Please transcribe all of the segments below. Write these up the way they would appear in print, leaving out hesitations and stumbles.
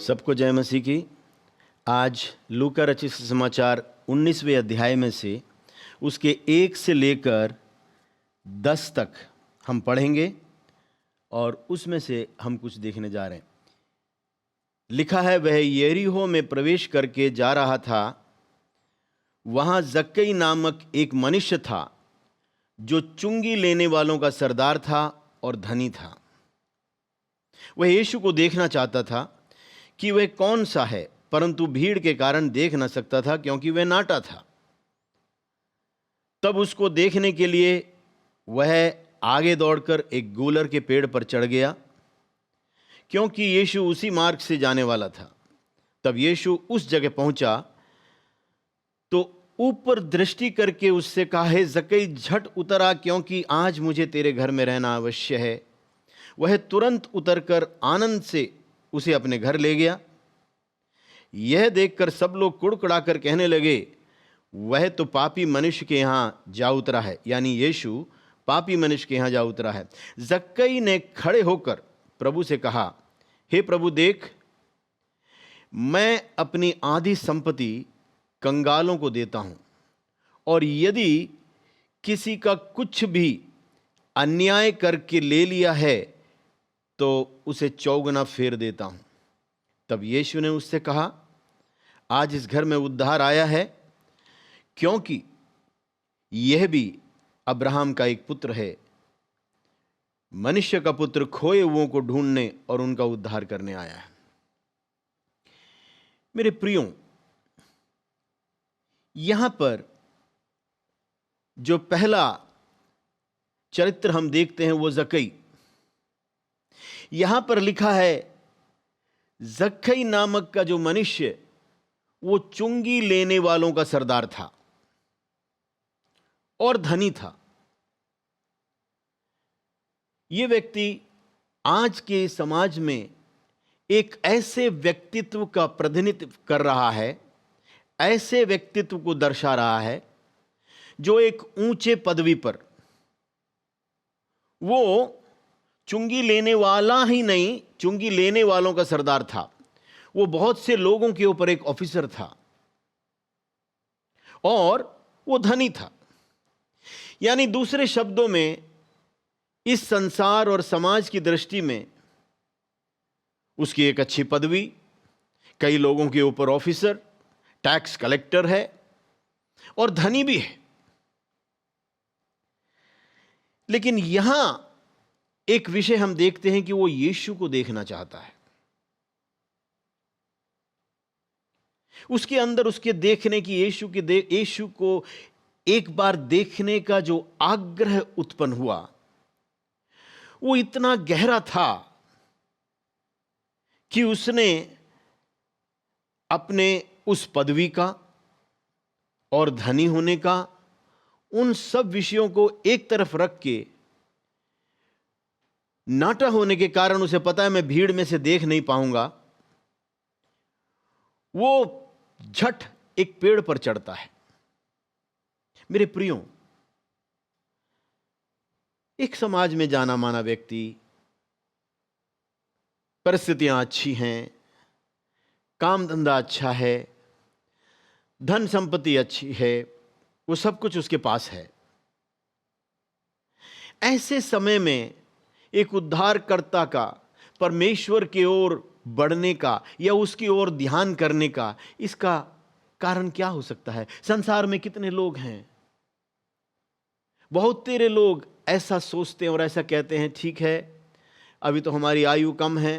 सबको जय मसीह की। आज लूका रचित समाचार 19वें अध्याय में से उसके 1 से लेकर 10 तक हम पढ़ेंगे और उसमें से हम कुछ देखने जा रहे हैं। लिखा है, वह यरीहो में प्रवेश करके जा रहा था। वहाँ जक्कई नामक एक मनुष्य था जो चुंगी लेने वालों का सरदार था और धनी था। वह यीशु को देखना चाहता था कि वह कौन सा है, परंतु भीड़ के कारण देख न सकता था क्योंकि वह नाटा था। तब उसको देखने के लिए वह आगे दौड़कर एक गूलर के पेड़ पर चढ़ गया, क्योंकि यीशु उसी मार्ग से जाने वाला था। तब यीशु उस जगह पहुंचा तो ऊपर दृष्टि करके उससे कहा, हे जक्कई, झट उतर आ, क्योंकि आज मुझे तेरे घर में रहना अवश्य है। वह तुरंत उतरकर आनंद से उसे अपने घर ले गया। यह देखकर सब लोग कुड़कुड़ाकर कहने लगे, वह तो पापी मनुष्य के यहाँ जा उतरा है, यानी यीशु पापी मनुष्य के यहाँ जा उतरा है। जक्कई ने खड़े होकर प्रभु से कहा, हे प्रभु, देख, मैं अपनी आधी संपत्ति कंगालों को देता हूं, और यदि किसी का कुछ भी अन्याय करके ले लिया है तो उसे चौगुना फेर देता हूं। तब यीशु ने उससे कहा, आज इस घर में उद्धार आया है, क्योंकि यह भी अब्राहम का एक पुत्र है। मनुष्य का पुत्र खोए हुओं को ढूंढने और उनका उद्धार करने आया है। मेरे प्रियो, यहां पर जो पहला चरित्र हम देखते हैं वो जक्कई। यहां पर लिखा है, जक्कई नामक का जो मनुष्य, वो चुंगी लेने वालों का सरदार था और धनी था। यह व्यक्ति आज के समाज में एक ऐसे व्यक्तित्व का प्रतिनिधित्व कर रहा है, ऐसे व्यक्तित्व को दर्शा रहा है जो एक ऊंचे पदवी पर, वो चुंगी लेने वाला ही नहीं, चुंगी लेने वालों का सरदार था। वो बहुत से लोगों के ऊपर एक ऑफिसर था और वो धनी था। यानी दूसरे शब्दों में, इस संसार और समाज की दृष्टि में उसकी एक अच्छी पदवी, कई लोगों के ऊपर ऑफिसर, टैक्स कलेक्टर है और धनी भी है। लेकिन यहां एक विषय हम देखते हैं कि वो यीशु को देखना चाहता है। उसके अंदर उसके देखने की, यीशु को एक बार देखने का जो आग्रह उत्पन्न हुआ, वो इतना गहरा था कि उसने अपने उस पदवी का और धनी होने का, उन सब विषयों को एक तरफ रख के, नाटा होने के कारण उसे पता है मैं भीड़ में से देख नहीं पाऊंगा, वो झट एक पेड़ पर चढ़ता है। मेरे प्रियो, एक समाज में जाना माना व्यक्ति, परिस्थितियां अच्छी हैं, काम धंधा अच्छा है, धन संपत्ति अच्छी है, वो सब कुछ उसके पास है। ऐसे समय में एक उद्धारकर्ता का, परमेश्वर की ओर बढ़ने का या उसकी ओर ध्यान करने का, इसका कारण क्या हो सकता है? संसार में कितने लोग हैं, बहुत तेरे लोग ऐसा सोचते हैं और ऐसा कहते हैं, ठीक है, अभी तो हमारी आयु कम है,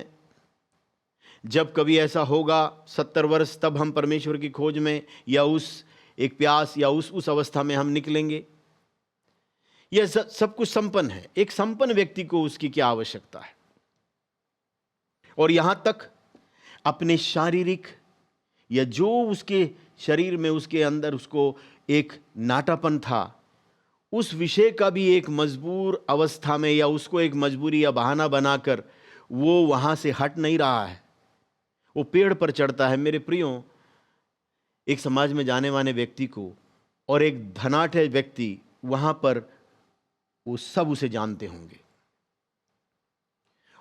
जब कभी ऐसा होगा 70 वर्ष, तब हम परमेश्वर की खोज में या उस एक प्यास या उस अवस्था में हम निकलेंगे। यह सब कुछ संपन्न है। एक संपन्न व्यक्ति को उसकी क्या आवश्यकता है? और यहां तक अपने शारीरिक या जो उसके शरीर में, उसके अंदर उसको एक नाटापन था, उस विषय का भी एक मजबूर अवस्था में, या उसको एक मजबूरी या बहाना बनाकर वो वहां से हट नहीं रहा है, वो पेड़ पर चढ़ता है। मेरे प्रियो, एक समाज में जाने वाले व्यक्ति को और एक धनाढ्य व्यक्ति, वहां पर वो सब उसे जानते होंगे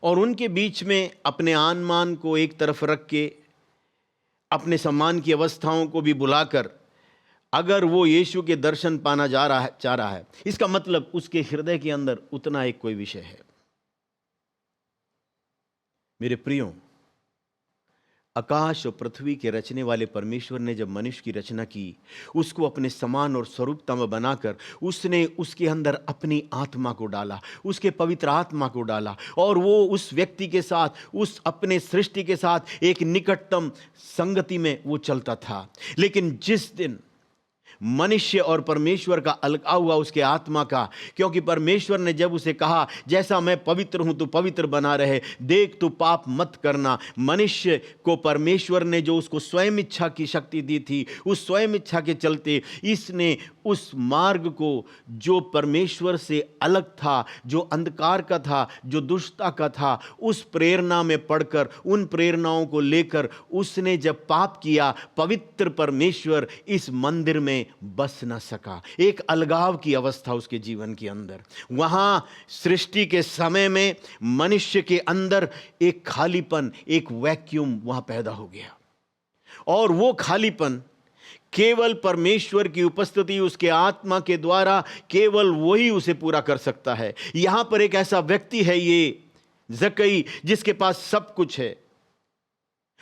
और उनके बीच में अपने आन मान को एक तरफ रख के, अपने सम्मान की अवस्थाओं को भी बुलाकर अगर वो यीशु के दर्शन पाना चाह रहा है, इसका मतलब उसके हृदय के अंदर उतना एक कोई विषय है। मेरे प्रियो, आकाश और पृथ्वी के रचने वाले परमेश्वर ने जब मनुष्य की रचना की, उसको अपने समान और स्वरूपता में बनाकर उसने उसके अंदर अपनी आत्मा को डाला, उसके पवित्र आत्मा को डाला, और वो उस व्यक्ति के साथ, उस अपने सृष्टि के साथ एक निकटतम संगति में वो चलता था। लेकिन जिस दिन मनुष्य और परमेश्वर का अलगाव हुआ उसके आत्मा का, क्योंकि परमेश्वर ने जब उसे कहा जैसा मैं पवित्र हूं तू पवित्र बना रहे, देख तू पाप मत करना, मनुष्य को परमेश्वर ने जो उसको स्वयं इच्छा की शक्ति दी थी, उस स्वयं इच्छा के चलते इसने उस मार्ग को जो परमेश्वर से अलग था, जो अंधकार का था, जो दुष्टता का था, उस प्रेरणा में पढ़कर, उन प्रेरणाओं को लेकर उसने जब पाप किया, पवित्र परमेश्वर इस मंदिर में बस न सका। एक अलगाव की अवस्था उसके जीवन के अंदर, वहां सृष्टि के समय में मनुष्य के अंदर एक खालीपन, एक वैक्यूम वहां पैदा हो गया, और वो खालीपन केवल परमेश्वर की उपस्थिति, उसके आत्मा के द्वारा केवल वही उसे पूरा कर सकता है। यहां पर एक ऐसा व्यक्ति है, ये जक्कई, जिसके पास सब कुछ है,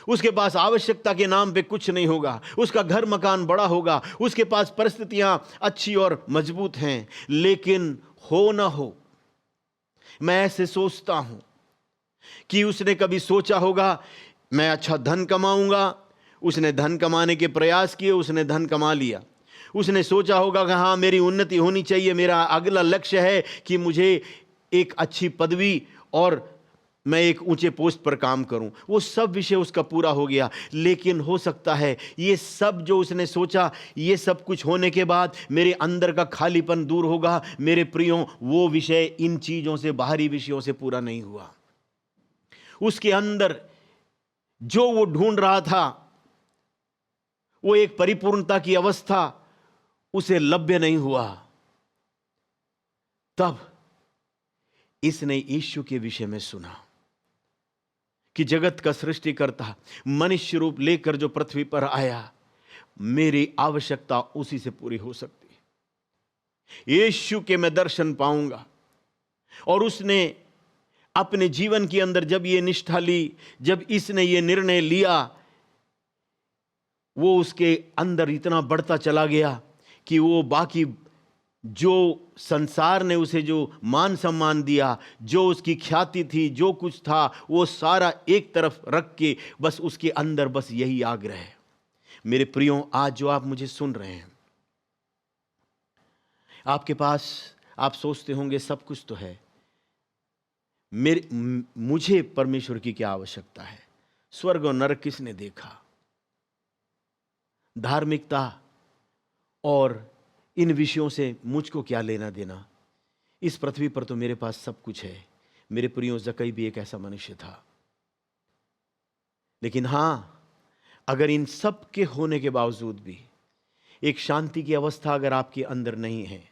उसके पास आवश्यकता के नाम पे कुछ नहीं होगा, उसका घर मकान बड़ा होगा, उसके पास परिस्थितियां अच्छी और मजबूत हैं, लेकिन हो ना हो, मैं ऐसे सोचता हूं कि उसने कभी सोचा होगा मैं अच्छा धन कमाऊंगा, उसने धन कमाने के प्रयास किए, उसने धन कमा लिया। उसने सोचा होगा कि हाँ मेरी उन्नति होनी चाहिए, मेरा अगला लक्ष्य है कि मुझे एक अच्छी पदवी और मैं एक ऊंचे पोस्ट पर काम करूं। वो सब विषय उसका पूरा हो गया, लेकिन हो सकता है ये सब जो उसने सोचा, ये सब कुछ होने के बाद मेरे अंदर का खालीपन दूर होगा। मेरे प्रियो, वो विषय इन चीजों से, बाहरी विषयों से पूरा नहीं हुआ। उसके अंदर जो वो ढूंढ रहा था, वो एक परिपूर्णता की अवस्था, उसे लभ्य नहीं हुआ। तब इसने यीशु के विषय में सुना कि जगत का सृष्टिकर्ता मनुष्य रूप लेकर जो पृथ्वी पर आया, मेरी आवश्यकता उसी से पूरी हो सकती है, यीशु के मैं दर्शन पाऊंगा। और उसने अपने जीवन के अंदर जब ये निष्ठा ली, जब इसने ये निर्णय लिया, वो उसके अंदर इतना बढ़ता चला गया कि वो बाकी जो संसार ने उसे जो मान सम्मान दिया, जो उसकी ख्याति थी, जो कुछ था, वो सारा एक तरफ रख के बस उसके अंदर बस यही आग्रह है। मेरे प्रियो, आज जो आप मुझे सुन रहे हैं, आपके पास, आप सोचते होंगे सब कुछ तो है, मुझे परमेश्वर की क्या आवश्यकता है? स्वर्ग और नरक किसने देखा? धार्मिकता और इन विषयों से मुझको क्या लेना देना? इस पृथ्वी पर तो मेरे पास सब कुछ है। मेरे प्रियो, जक्कई भी एक ऐसा मनुष्य था। लेकिन हां, अगर इन सब के होने के बावजूद भी एक शांति की अवस्था अगर आपके अंदर नहीं है,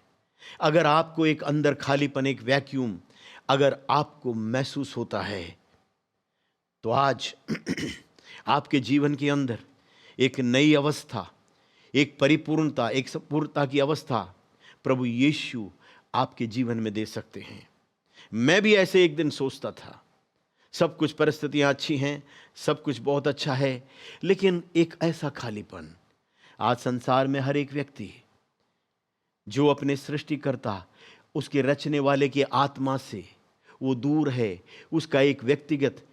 अगर आपको एक अंदर खालीपन, एक वैक्यूम अगर आपको महसूस होता है, तो आज आपके जीवन के अंदर एक नई अवस्था, एक परिपूर्णता, एक संपूर्णता की अवस्था प्रभु यीशु आपके जीवन में दे सकते हैं। मैं भी ऐसे एक दिन सोचता था, सब कुछ परिस्थितियां अच्छी हैं, सब कुछ बहुत अच्छा है, लेकिन एक ऐसा खालीपन। आज संसार में हर एक व्यक्ति जो अपने सृष्टिकर्ता, उसके रचने वाले के आत्मा से वो दूर है, उसका एक व्यक्तिगत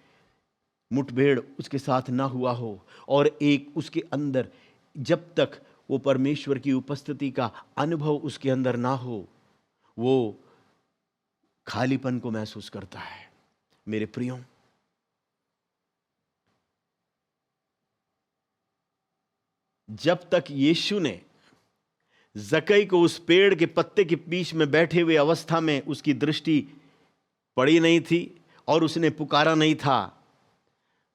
मुठभेड़ उसके साथ ना हुआ हो, और एक उसके अंदर जब तक वो परमेश्वर की उपस्थिति का अनुभव उसके अंदर ना हो, वो खालीपन को महसूस करता है। मेरे प्रियो, जब तक यीशु ने जक्कई को उस पेड़ के पत्ते के बीच में बैठे हुए अवस्था में उसकी दृष्टि पड़ी नहीं थी और उसने पुकारा नहीं था,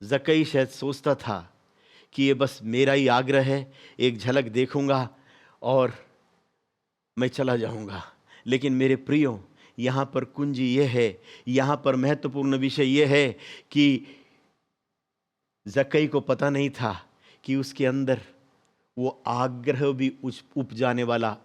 जक्कई शायद सोचता था कि ये बस मेरा ही आग्रह है, एक झलक देखूंगा और मैं चला जाऊंगा। लेकिन मेरे प्रियो, यहाँ पर कुंजी ये है, यहाँ पर महत्वपूर्ण विषय ये है कि जक्कई को पता नहीं था कि उसके अंदर वो आग्रह भी उपजाने वाला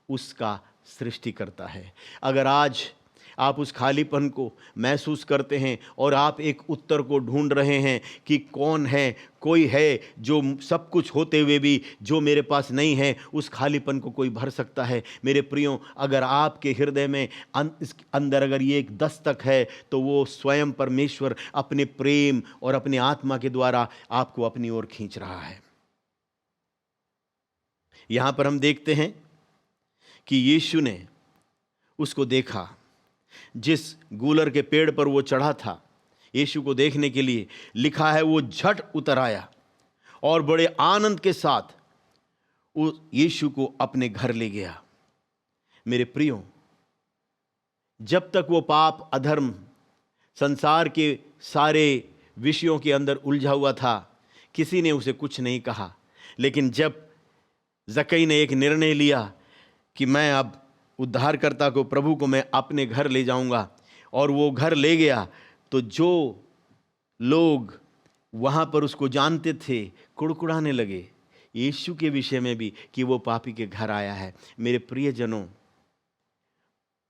उसका सृष्टि करता है। अगर आज आप उस खालीपन को महसूस करते हैं और आप एक उत्तर को ढूंढ रहे हैं कि कौन है, कोई है जो सब कुछ होते हुए भी जो मेरे पास नहीं है, उस खालीपन को कोई भर सकता है। मेरे प्रियो, अगर आपके हृदय में अंदर अगर ये एक दस्तक है तो वो स्वयं परमेश्वर अपने प्रेम और अपने आत्मा के द्वारा आपको अपनी ओर खींच रहा है। यहां पर हम देखते हैं कि यीशु ने उसको देखा, जिस गूलर के पेड़ पर वो चढ़ा था, यीशु को देखने के लिए लिखा है वो झट उतर आया और बड़े आनंद के साथ उस यीशु को अपने घर ले गया। मेरे प्रियो, जब तक वो पाप, अधर्म, संसार के सारे विषयों के अंदर उलझा हुआ था, किसी ने उसे कुछ नहीं कहा। लेकिन जब जक्कई ने एक निर्णय लिया कि मैं अब उद्धारकर्ता को, प्रभु को मैं अपने घर ले जाऊंगा, और वो घर ले गया, तो जो लोग वहाँ पर उसको जानते थे कुड़कुड़ाने लगे यीशु के विषय में भी कि वो पापी के घर आया है। मेरे प्रियजनों,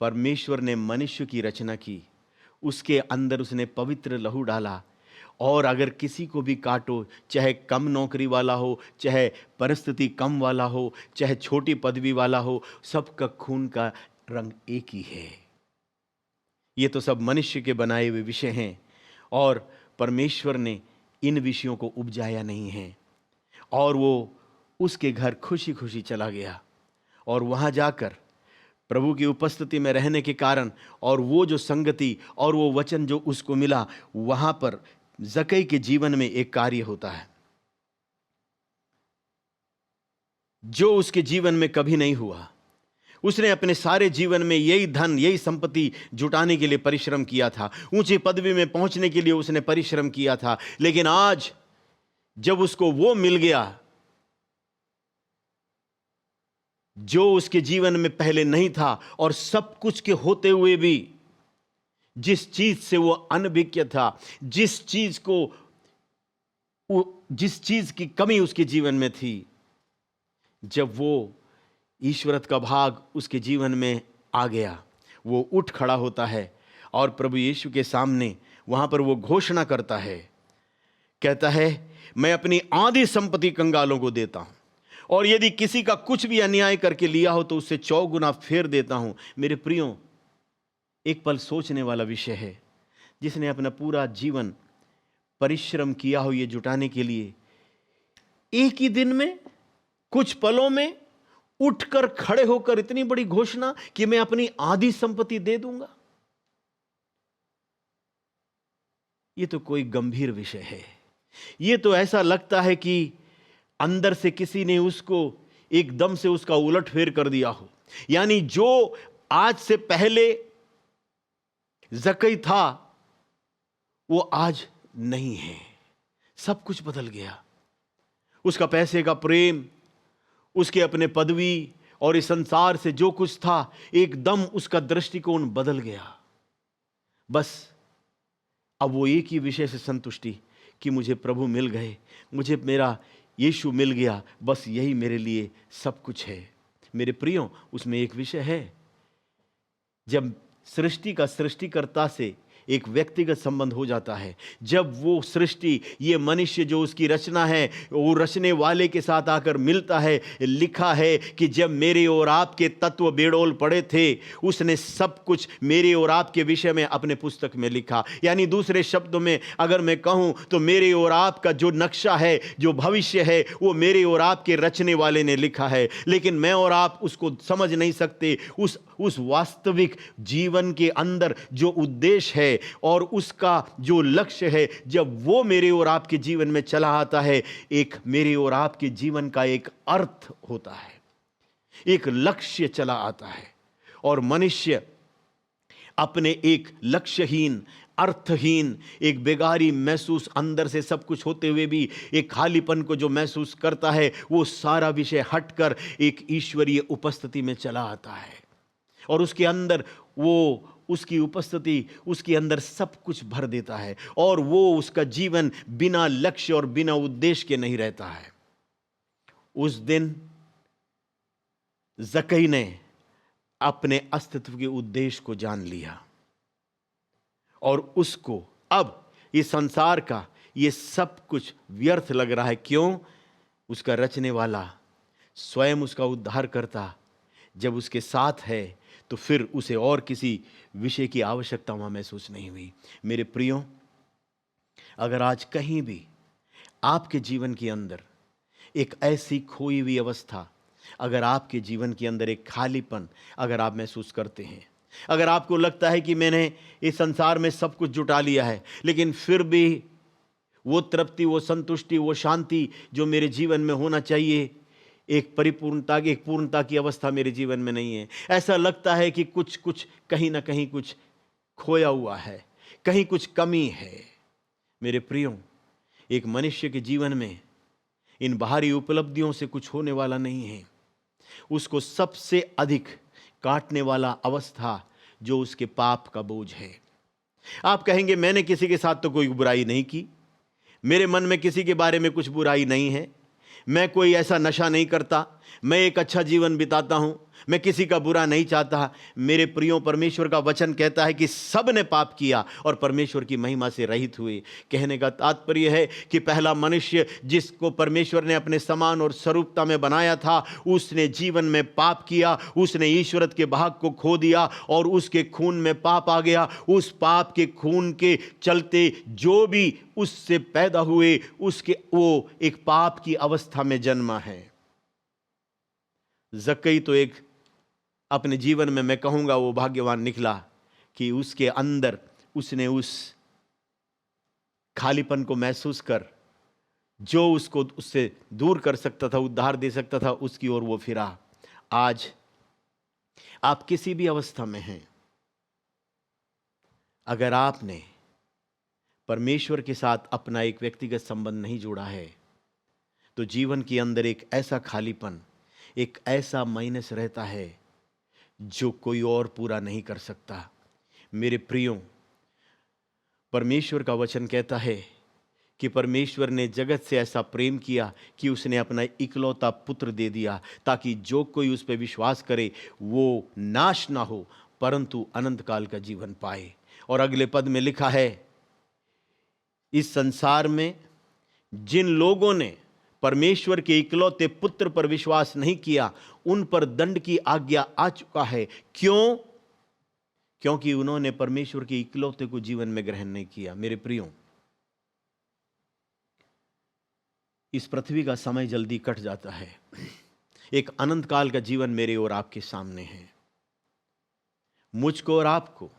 परमेश्वर ने मनुष्य की रचना की, उसके अंदर उसने पवित्र लहू डाला, और अगर किसी को भी काटो, चाहे कम नौकरी वाला हो, चाहे परिस्थिति कम वाला हो, चाहे छोटी पदवी वाला हो, सबका खून का रंग एक ही है। ये तो सब मनुष्य के बनाए हुए विषय हैं और परमेश्वर ने इन विषयों को उपजाया नहीं है। और वो उसके घर खुशी खुशी चला गया, और वहाँ जाकर प्रभु की उपस्थिति में रहने के कारण और वो जो संगति और वो वचन जो उसको मिला, वहाँ पर जक्कई के जीवन में एक कार्य होता है जो उसके जीवन में कभी नहीं हुआ। उसने अपने सारे जीवन में यही धन, यही संपत्ति जुटाने के लिए परिश्रम किया था, ऊंची पदवी में पहुंचने के लिए उसने परिश्रम किया था। लेकिन आज जब उसको वो मिल गया जो उसके जीवन में पहले नहीं था, और सब कुछ के होते हुए भी जिस चीज से वो अनभिज्ञ था, जिस चीज की कमी उसके जीवन में थी, जब वो ईश्वरत का भाग उसके जीवन में आ गया, वो उठ खड़ा होता है और प्रभु यीशु के सामने वहां पर वो घोषणा करता है, कहता है, मैं अपनी आधी संपत्ति कंगालों को देता हूं, और यदि किसी का कुछ भी अन्याय करके लिया हो तो उससे 100 गुना फेर देता हूं। मेरे प्रियो, एक पल सोचने वाला विषय है। जिसने अपना पूरा जीवन परिश्रम किया हो ये जुटाने के लिए, एक ही दिन में, कुछ पलों में उठकर खड़े होकर इतनी बड़ी घोषणा कि मैं अपनी आधी संपत्ति दे दूंगा, ये तो कोई गंभीर विषय है। ये तो ऐसा लगता है कि अंदर से किसी ने उसको एकदम से उसका उलटफेर कर दिया हो। यानी जो आज से पहले जक्कई था वो आज नहीं है, सब कुछ बदल गया। उसका पैसे का प्रेम, उसके अपने पदवी और इस संसार से जो कुछ था, एकदम उसका दृष्टिकोण बदल गया। बस अब वो एक ही विषय से संतुष्टि कि मुझे प्रभु मिल गए, मुझे मेरा यीशु मिल गया, बस यही मेरे लिए सब कुछ है। मेरे प्रियो, उसमें एक विषय है, जब सृष्टि का सृष्टिकर्ता से एक व्यक्तिगत संबंध हो जाता है, जब वो सृष्टि, ये मनुष्य जो उसकी रचना है, वो रचने वाले के साथ आकर मिलता है। लिखा है कि जब मेरे और आपके तत्व बेडोल पड़े थे, उसने सब कुछ मेरे और आपके विषय में अपने पुस्तक में लिखा। यानी दूसरे शब्दों में अगर मैं कहूं तो मेरे और आपका जो नक्शा है, जो भविष्य है, वो मेरे और आपके रचने वाले ने लिखा है। लेकिन मैं और आप उसको समझ नहीं सकते। उस वास्तविक जीवन के अंदर जो उद्देश्य है और उसका जो लक्ष्य है, जब वो मेरे और आपके जीवन में चला आता है, एक मेरे और आपके जीवन का एक अर्थ होता है, एक लक्ष्य चला आता है। और मनुष्य अपने एक लक्ष्यहीन, अर्थहीन, एक बेगारी महसूस, अंदर से सब कुछ होते हुए भी एक खालीपन को जो महसूस करता है, वो सारा विषय हटकर एक ईश्वरीय उपस्थिति में चला आता है। और उसके अंदर वो उसकी उपस्थिति उसके अंदर सब कुछ भर देता है और वो उसका जीवन बिना लक्ष्य और बिना उद्देश्य के नहीं रहता है। उस दिन जक्कई ने अपने अस्तित्व के उद्देश्य को जान लिया और उसको अब इस संसार का ये सब कुछ व्यर्थ लग रहा है। क्यों? उसका रचने वाला स्वयं उसका उद्धार करता जब उसके साथ है तो फिर उसे और किसी विषय की आवश्यकता वहां महसूस नहीं हुई। मेरे प्रियो, अगर आज कहीं भी आपके जीवन के अंदर एक ऐसी खोई हुई अवस्था, अगर आपके जीवन के अंदर एक खालीपन अगर आप महसूस करते हैं, अगर आपको लगता है कि मैंने इस संसार में सब कुछ जुटा लिया है लेकिन फिर भी वो तृप्ति, वो संतुष्टि, वो शांति जो मेरे जीवन में होना चाहिए, एक परिपूर्णता की, एक पूर्णता की अवस्था मेरे जीवन में नहीं है, ऐसा लगता है कि कुछ कहीं ना कहीं कुछ खोया हुआ है, कहीं कुछ कमी है। मेरे प्रियो, एक मनुष्य के जीवन में इन बाहरी उपलब्धियों से कुछ होने वाला नहीं है। उसको सबसे अधिक काटने वाला अवस्था जो उसके पाप का बोझ है। आप कहेंगे मैंने किसी के साथ तो कोई बुराई नहीं की, मेरे मन में किसी के बारे में कुछ बुराई नहीं है, मैं कोई ऐसा नशा नहीं करता, मैं एक अच्छा जीवन बिताता हूं, मैं किसी का बुरा नहीं चाहता। मेरे प्रियो, परमेश्वर का वचन कहता है कि सब ने पाप किया और परमेश्वर की महिमा से रहित हुए। कहने का तात्पर्य है कि पहला मनुष्य जिसको परमेश्वर ने अपने समान और स्वरूपता में बनाया था, उसने जीवन में पाप किया, उसने ईश्वरत के भाग को खो दिया और उसके खून में पाप आ गया। उस पाप के खून के चलते जो भी उससे पैदा हुए उसके वो एक पाप की अवस्था में जन्मा है। जक्कई तो एक अपने जीवन में मैं कहूंगा वो भाग्यवान निकला कि उसके अंदर उसने उस खालीपन को महसूस कर जो उसको उससे दूर कर सकता था, उद्धार दे सकता था, उसकी ओर वो फिरा। आज आप किसी भी अवस्था में हैं, अगर आपने परमेश्वर के साथ अपना एक व्यक्तिगत संबंध नहीं जोड़ा है तो जीवन के अंदर एक ऐसा खालीपन, एक ऐसा माइनस रहता है जो कोई और पूरा नहीं कर सकता। मेरे प्रियो, परमेश्वर का वचन कहता है कि परमेश्वर ने जगत से ऐसा प्रेम किया कि उसने अपना इकलौता पुत्र दे दिया ताकि जो कोई उस पर विश्वास करे वो नाश ना हो परंतु अनंत काल का जीवन पाए। और अगले पद में लिखा है, इस संसार में जिन लोगों ने परमेश्वर के इकलौते पुत्र पर विश्वास नहीं किया उन पर दंड की आज्ञा आ चुका है। क्यों? क्योंकि उन्होंने परमेश्वर के इकलौते को जीवन में ग्रहण नहीं किया। मेरे प्रियो, इस पृथ्वी का समय जल्दी कट जाता है, एक अनंत काल का जीवन मेरे और आपके सामने है। मुझको और आपको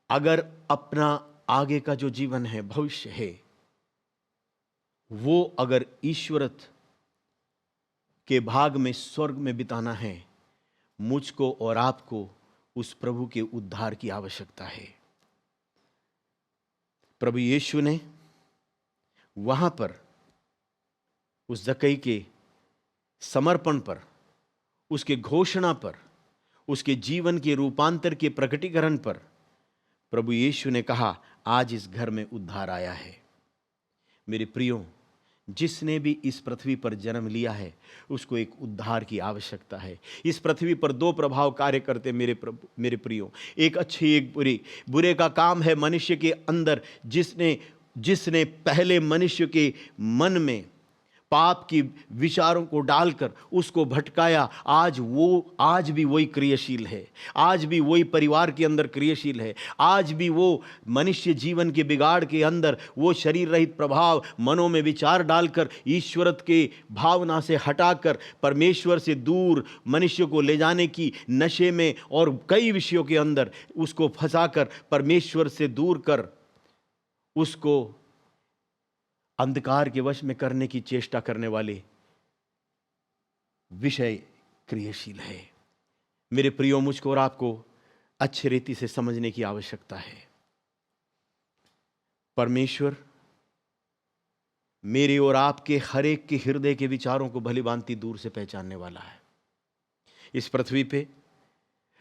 अगर अपना आगे का जो जीवन है, भविष्य है, वो अगर ईश्वरत के भाग में स्वर्ग में बिताना है, मुझको और आपको उस प्रभु के उद्धार की आवश्यकता है। प्रभु यीशु ने वहां पर उस जक्कई के समर्पण पर, उसके घोषणा पर, उसके जीवन के रूपांतर के प्रकटीकरण पर प्रभु यीशु ने कहा, आज इस घर में उद्धार आया है। मेरे प्रियो, जिसने भी इस पृथ्वी पर जन्म लिया है उसको एक उद्धार की आवश्यकता है। इस पृथ्वी पर दो प्रभाव कार्य करते मेरे प्रियो, एक अच्छी एक बुरी। बुरे का काम है मनुष्य के अंदर जिसने पहले मनुष्य के मन में पाप की विचारों को डालकर उसको भटकाया। आज भी वही क्रियाशील है, आज भी वही परिवार के अंदर क्रियाशील है, आज भी वो मनुष्य जीवन के बिगाड़ के अंदर वो शरीर रहित प्रभाव मनों में विचार डालकर ईश्वरत के भावना से हटाकर परमेश्वर से दूर मनुष्य को ले जाने की नशे में और कई विषयों के अंदर उसको फंसाकर परमेश्वर से दूर कर उसको अंधकार के वश में करने की चेष्टा करने वाले विषय क्रियाशील है। मेरे प्रियो, मुझको और आपको अच्छी रीति से समझने की आवश्यकता है। परमेश्वर मेरे और आपके हर एक के हृदय के विचारों को भली भांति दूर से पहचानने वाला है। इस पृथ्वी पे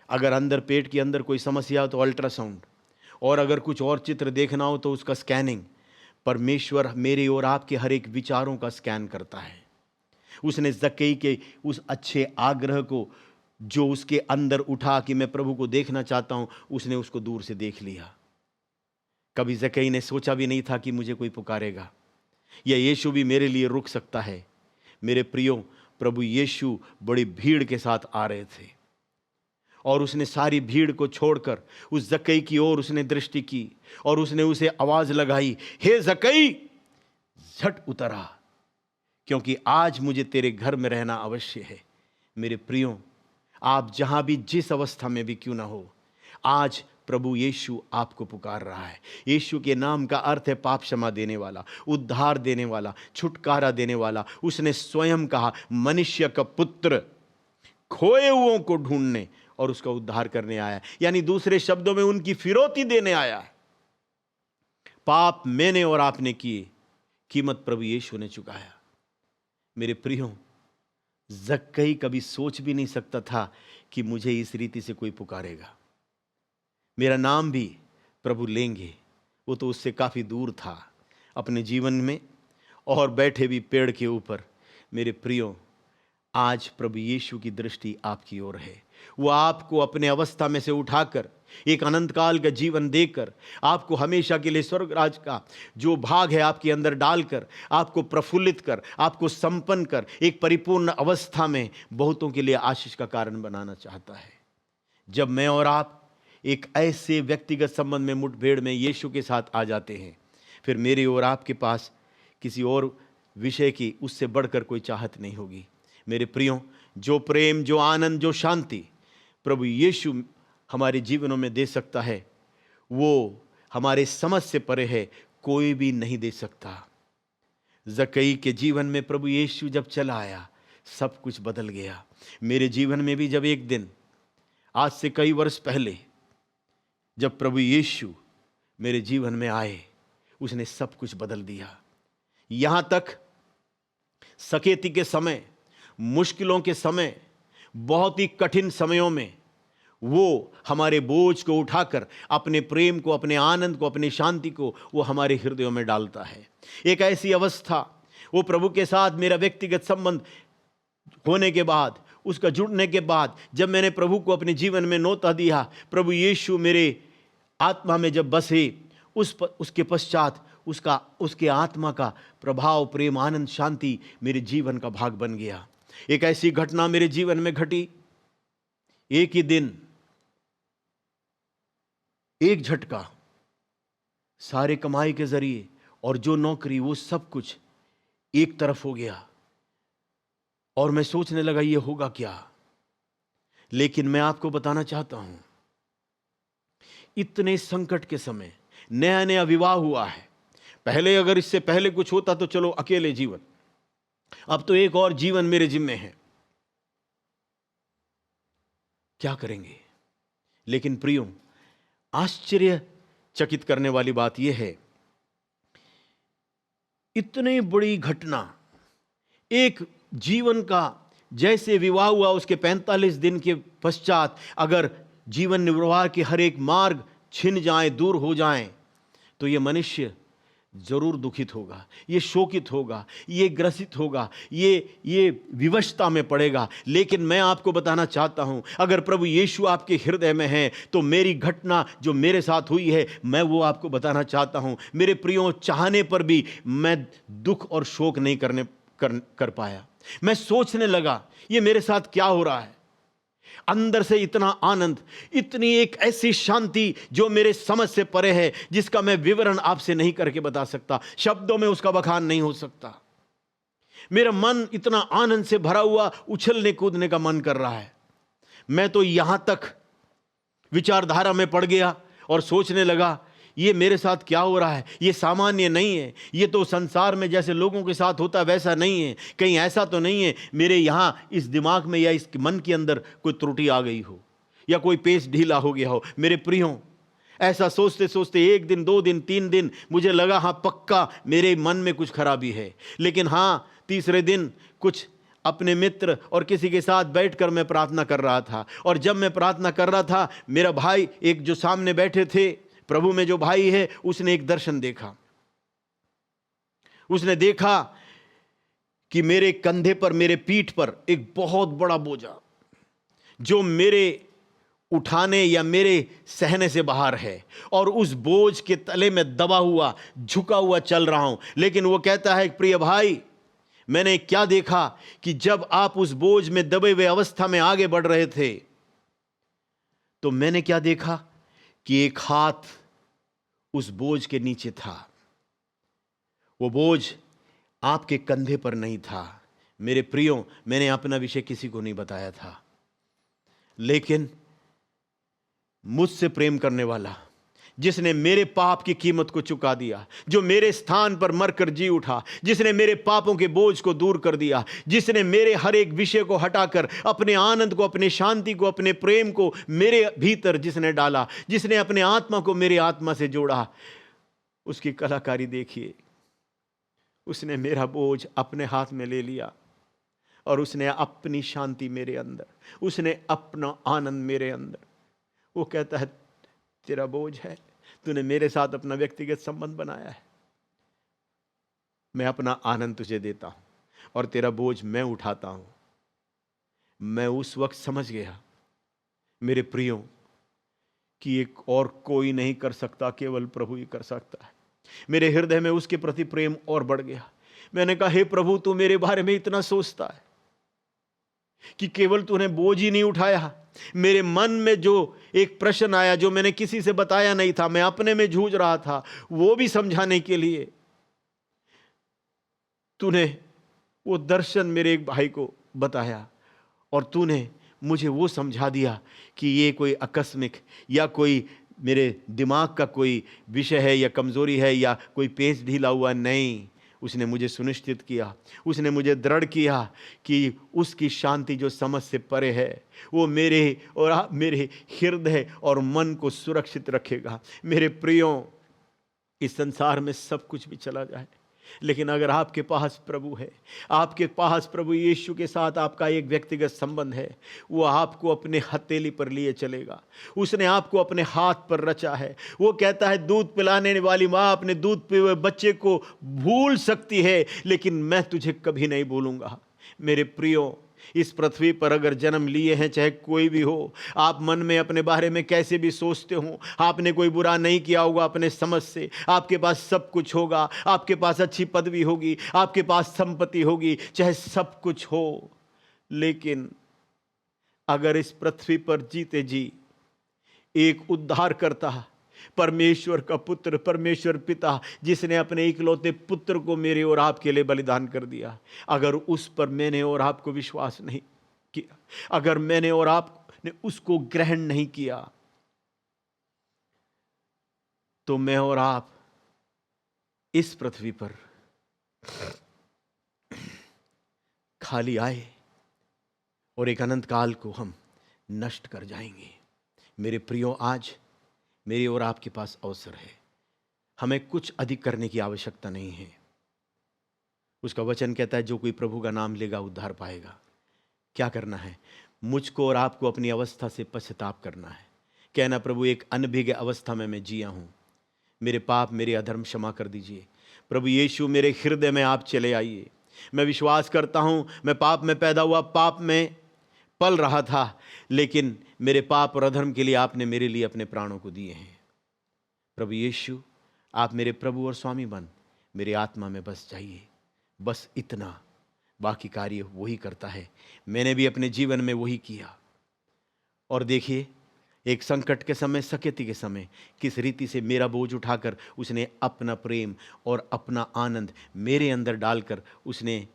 अगर अंदर पेट के अंदर कोई समस्या हो तो अल्ट्रासाउंड, और अगर कुछ और चित्र देखना हो तो उसका स्कैनिंग। परमेश्वर मेरे और आपके हर एक विचारों का स्कैन करता है। उसने जक्कई के उस अच्छे आग्रह को जो उसके अंदर उठा कि मैं प्रभु को देखना चाहता हूं, उसने उसको दूर से देख लिया। कभी जक्कई ने सोचा भी नहीं था कि मुझे कोई पुकारेगा, या यीशु भी मेरे लिए रुक सकता है। मेरे प्रियो, प्रभु यीशु बड़ी भीड़ के साथ आ रहे थे और उसने सारी भीड़ को छोड़कर उस जक्कई की ओर उसने दृष्टि की और उसने उसे आवाज लगाई, हे जक्कई, झट उतर आ, क्योंकि आज मुझे तेरे घर में रहना अवश्य है। मेरे प्रियो, आप जहां भी जिस अवस्था में भी क्यों ना हो, आज प्रभु यीशु आपको पुकार रहा है। यीशु के नाम का अर्थ है पाप क्षमा देने वाला, उद्धार देने वाला, छुटकारा देने वाला। उसने स्वयं कहा, मनुष्य का पुत्र खोए हुओं को ढूंढने और उसका उद्धार करने आया, यानी दूसरे शब्दों में उनकी फिरौती देने आया। पाप मैंने और आपने किए, कीमत प्रभु यीशु ने चुकाया। मेरे प्रियो, जक्कई कभी सोच भी नहीं सकता था कि मुझे इस रीति से कोई पुकारेगा, मेरा नाम भी प्रभु लेंगे। वो तो उससे काफ़ी दूर था अपने जीवन में, और बैठे भी पेड़ के ऊपर। मेरे प्रियो, आज प्रभु यीशु की दृष्टि आपकी ओर है। वो आपको अपने अवस्था में से उठाकर एक अनंत काल का जीवन देकर, आपको हमेशा के लिए स्वर्ग राज का जो भाग है आपके अंदर डालकर, आपको प्रफुल्लित कर, आपको संपन्न कर, एक परिपूर्ण अवस्था में बहुतों के लिए आशीष का कारण बनाना चाहता है। जब मैं और आप एक ऐसे व्यक्तिगत संबंध में, मुठभेड़ में यीशु के साथ आ जाते हैं, फिर मेरे और आपके पास किसी और विषय की उससे बढ़कर कोई चाहत नहीं होगी। मेरे प्रियो, जो प्रेम, जो आनंद, जो शांति प्रभु यीशु हमारे जीवनों में दे सकता है, वो हमारे समझ से परे है, कोई भी नहीं दे सकता। जक्कई के जीवन में प्रभु यीशु जब चला आया, सब कुछ बदल गया। मेरे जीवन में भी जब एक दिन, आज से कई वर्ष पहले, जब प्रभु यीशु मेरे जीवन में आए, उसने सब कुछ बदल दिया। यहां तक सकेती के समय, मुश्किलों के समय, बहुत ही कठिन समयों में वो हमारे बोझ को उठाकर अपने प्रेम को, अपने आनंद को, अपनी शांति को वो हमारे हृदयों में डालता है। एक ऐसी अवस्था, वो प्रभु के साथ मेरा व्यक्तिगत संबंध होने के बाद, उसका जुड़ने के बाद, जब मैंने प्रभु को अपने जीवन में नौता दिया, प्रभु यीशु मेरे आत्मा में जब बसे, उसके पश्चात उसके आत्मा का प्रभाव, प्रेम, आनंद, शांति मेरे जीवन का भाग बन गया। एक ऐसी घटना मेरे जीवन में घटी, एक ही दिन, एक झटका, सारे कमाई के जरिए और जो नौकरी, वो सब कुछ एक तरफ हो गया और मैं सोचने लगा ये होगा क्या। लेकिन मैं आपको बताना चाहता हूं, इतने संकट के समय, नया नया विवाह हुआ है, पहले अगर इससे पहले कुछ होता तो चलो अकेले जीवन, अब तो एक और जीवन मेरे जिम्मे है, क्या करेंगे। लेकिन प्रियो, आश्चर्यचकित करने वाली बात यह है, इतनी बड़ी घटना, एक जीवन का, जैसे विवाह हुआ उसके 45 दिन के पश्चात अगर जीवन निर्वाह के हर एक मार्ग छिन जाए, दूर हो जाए, तो ये मनुष्य जरूर दुखित होगा, ये शोकित होगा, ये ग्रसित होगा, ये विवशता में पड़ेगा। लेकिन मैं आपको बताना चाहता हूं, अगर प्रभु यीशु आपके हृदय में है तो मेरी घटना जो मेरे साथ हुई है, मैं वो आपको बताना चाहता हूं। मेरे प्रियो, चाहने पर भी मैं दुख और शोक नहीं कर पाया। मैं सोचने लगा ये मेरे साथ क्या हो रहा है। अंदर से इतना आनंद, इतनी एक ऐसी शांति जो मेरे समझ से परे है, जिसका मैं विवरण आपसे नहीं करके बता सकता, शब्दों में उसका बखान नहीं हो सकता। मेरा मन इतना आनंद से भरा हुआ, उछलने कूदने का मन कर रहा है। मैं तो यहां तक विचारधारा में पड़ गया और सोचने लगा ये मेरे साथ क्या हो रहा है, ये सामान्य नहीं है, ये तो संसार में जैसे लोगों के साथ होता वैसा नहीं है, कहीं ऐसा तो नहीं है मेरे यहाँ इस दिमाग में या इस मन के अंदर कोई त्रुटि आ गई हो या कोई पेच ढीला हो गया हो। मेरे प्रियो, ऐसा सोचते सोचते 1 दिन, 2 दिन, 3 दिन मुझे लगा हाँ पक्का मेरे मन में कुछ खराबी है। लेकिन हाँ, तीसरे दिन कुछ अपने मित्र और किसी के साथ बैठकर मैं प्रार्थना कर रहा था, और जब मैं प्रार्थना कर रहा था, मेरा भाई एक जो सामने बैठे थे, प्रभु में जो भाई है, उसने एक दर्शन देखा। उसने देखा कि मेरे कंधे पर, मेरे पीठ पर एक बहुत बड़ा बोझा, जो मेरे उठाने या मेरे सहने से बाहर है, और उस बोझ के तले में दबा हुआ, झुका हुआ चल रहा हूं। लेकिन वो कहता है, प्रिय भाई, मैंने क्या देखा कि जब आप उस बोझ में दबे हुए अवस्था में आगे बढ़ रहे थे, तो मैंने क्या देखा कि एक हाथ उस बोझ के नीचे था। वो बोझ आपके कंधे पर नहीं था। मेरे प्रियो, मैंने अपना विषय किसी को नहीं बताया था, लेकिन मुझसे प्रेम करने वाला, जिसने मेरे पाप की कीमत को चुका दिया, जो मेरे स्थान पर मरकर जी उठा, जिसने मेरे पापों के बोझ को दूर कर दिया, जिसने मेरे हर एक विषय को हटाकर अपने आनंद को, अपने शांति को, अपने प्रेम को मेरे भीतर जिसने डाला, जिसने अपने आत्मा को मेरे आत्मा से जोड़ा, उसकी कलाकारी देखिए। उसने मेरा बोझ अपने हाथ में ले लिया, और उसने अपनी शांति मेरे अंदर, उसने अपना आनंद मेरे अंदर। वो कहता है, तेरा बोझ है, तूने मेरे साथ अपना व्यक्तिगत संबंध बनाया है, मैं अपना आनंद तुझे देता हूं, और तेरा बोझ मैं उठाता हूं। मैं उस वक्त समझ गया, मेरे प्रियो, कि एक और कोई नहीं कर सकता, केवल प्रभु ही कर सकता है। मेरे हृदय में उसके प्रति प्रेम और बढ़ गया। मैंने कहा, हे प्रभु, तू मेरे बारे में इतना सोचता है कि केवल तूने बोझ ही नहीं उठाया, मेरे मन में जो एक प्रश्न आया, जो मैंने किसी से बताया नहीं था, मैं अपने में जूझ रहा था, वो भी समझाने के लिए तूने वो दर्शन मेरे एक भाई को बताया, और तूने मुझे वो समझा दिया कि ये कोई आकस्मिक या कोई मेरे दिमाग का कोई विषय है या कमजोरी है या कोई पेच ढीला हुआ नहीं। उसने मुझे सुनिश्चित किया, उसने मुझे दृढ़ किया कि उसकी शांति जो समझ से परे है, वो मेरे और मेरे हृदय और मन को सुरक्षित रखेगा। मेरे प्रियो, इस संसार में सब कुछ भी चला जाए, लेकिन अगर आपके पास प्रभु है, आपके पास प्रभु यीशु के साथ आपका एक व्यक्तिगत संबंध है, वो आपको अपने हथेली पर लिए चलेगा। उसने आपको अपने हाथ पर रचा है। वो कहता है, दूध पिलाने वाली माँ अपने दूध पिए हुए बच्चे को भूल सकती है, लेकिन मैं तुझे कभी नहीं भूलूंगा। मेरे प्रियो, इस पृथ्वी पर अगर जन्म लिए हैं, चाहे कोई भी हो, आप मन में अपने बारे में कैसे भी सोचते हो, आपने कोई बुरा नहीं किया होगा अपने समझ से, आपके पास सब कुछ होगा, आपके पास अच्छी पदवी होगी, आपके पास संपत्ति होगी, चाहे सब कुछ हो, लेकिन अगर इस पृथ्वी पर जीते जी एक उद्धारकर्ता, परमेश्वर का पुत्र, परमेश्वर पिता, जिसने अपने इकलौते पुत्र को मेरे और आपके लिए बलिदान कर दिया, अगर उस पर मैंने और आपको विश्वास नहीं किया, अगर मैंने और आपने उसको ग्रहण नहीं किया, तो मैं और आप इस पृथ्वी पर खाली आए और एक अनंत काल को हम नष्ट कर जाएंगे। मेरे प्रियो, आज मेरे और आपके पास अवसर है। हमें कुछ अधिक करने की आवश्यकता नहीं है। उसका वचन कहता है, जो कोई प्रभु का नाम लेगा उद्धार पाएगा। क्या करना है? मुझको और आपको अपनी अवस्था से पश्चाताप करना है। कहना, प्रभु, एक अनभिज्ञ अवस्था में मैं जिया हूं, मेरे पाप, मेरे अधर्म क्षमा कर दीजिए। प्रभु यीशु, मेरे हृदय में आप चले आइए। मैं विश्वास करता हूं, मैं पाप में पैदा हुआ, पाप में पल रहा था, लेकिन मेरे पाप और अधर्म के लिए आपने मेरे लिए अपने प्राणों को दिए हैं। प्रभु यीशु, आप मेरे प्रभु और स्वामी बन मेरे आत्मा में बस जाइए। बस इतना, बाकी कार्य वही करता है। मैंने भी अपने जीवन में वही किया। और देखिए, एक संकट के समय, सकेती के समय, किस रीति से मेरा बोझ उठाकर उसने अपना प्रेम और अपना आनंद मेरे अंदर डालकर उसने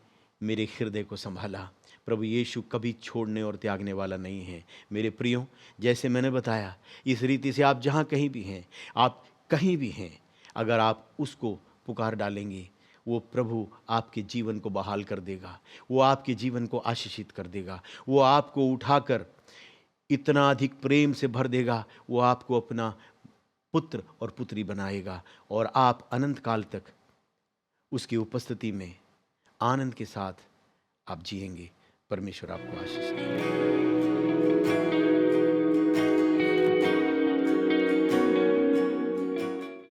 मेरे हृदय को संभाला। प्रभु यीशु कभी छोड़ने और त्यागने वाला नहीं है। मेरे प्रियो, जैसे मैंने बताया, इस रीति से आप जहाँ कहीं भी हैं, आप कहीं भी हैं, अगर आप उसको पुकार डालेंगे, वो प्रभु आपके जीवन को बहाल कर देगा, वो आपके जीवन को आशीषित कर देगा, वो आपको उठाकर इतना अधिक प्रेम से भर देगा, वो आपको अपना पुत्र और पुत्री बनाएगा, और आप अनंत काल तक उसकी उपस्थिति में आनंद के साथ आप जिएंगे। परमेश्वर आपको आशीष दे।